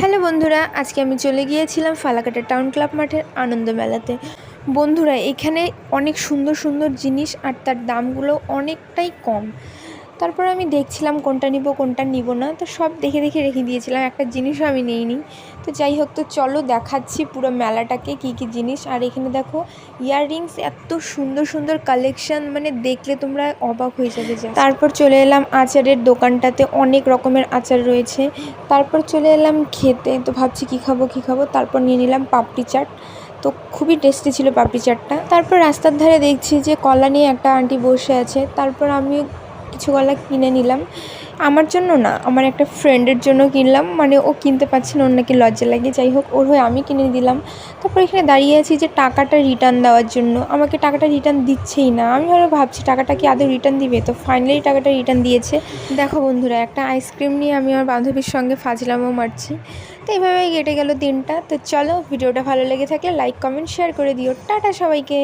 Hello বন্ধুরা, আজকে আমি চলে গিয়েছিলাম ফালাকাটা টাউন ক্লাব মাঠের আনন্দ মেলাতে। বন্ধুরা, এখানে অনেক সুন্দর সুন্দর জিনিস আর তার দামগুলো অনেকটাই কম। তারপর আমি দেখছিলাম কোনটা নিব কোনটা নিব না, তো সব দেখে দেখে রেখে দিয়েছিলাম, একটা জিনিসও আমি নিইনি। তো যাই হোক, তো চলো দেখাচ্ছি পুরো মেলাটাকে কী কী জিনিস। আর এখানে দেখো ইয়াররিংস, এত সুন্দর সুন্দর কালেকশন, মানে দেখলে তোমরা অবাক হয়ে যাবে। তারপর চলে এলাম আচারের দোকানটাতে, অনেক রকমের আচার রয়েছে। তারপর চলে এলাম খেতে, তো ভাবছি কী খাবো। তারপর নিয়ে নিলাম পাপড়ি চাট, তো খুবই টেস্টি ছিল পাপড়ি চাটটা। তারপর রাস্তার ধারে দেখছি যে কলা নিয়ে একটা আন্টি বসে আছে, তারপর আমি কিছু কলা কিনে নিলাম। আমার জন্য না, আমার একটা ফ্রেন্ডের জন্য কিনলাম, মানে ও কিনতে পারছে না, ওর নাকি লজ্জা লাগে। যাই হোক, ওর হয়ে আমি কিনে দিলাম। তারপর এখানে দাঁড়িয়ে আছি যে টাকাটা রিটার্ন দেওয়ার জন্য, আমাকে টাকাটা রিটার্ন দিচ্ছেই না। আমি ভাবছি টাকাটা কি আদৌ রিটার্ন দিবে, তো ফাইনালি টাকাটা রিটার্ন দিয়েছে। দেখো বন্ধুরা, একটা আইসক্রিম নিয়ে আমি আমার বান্ধবীর সঙ্গে ফাজলামও মারছি। তো এইভাবেই কেটে গেল দিনটা। তো চলো, ভিডিওটা ভালো লেগে থাকলে লাইক কমেন্ট শেয়ার করে দিও। টাটা সবাইকে।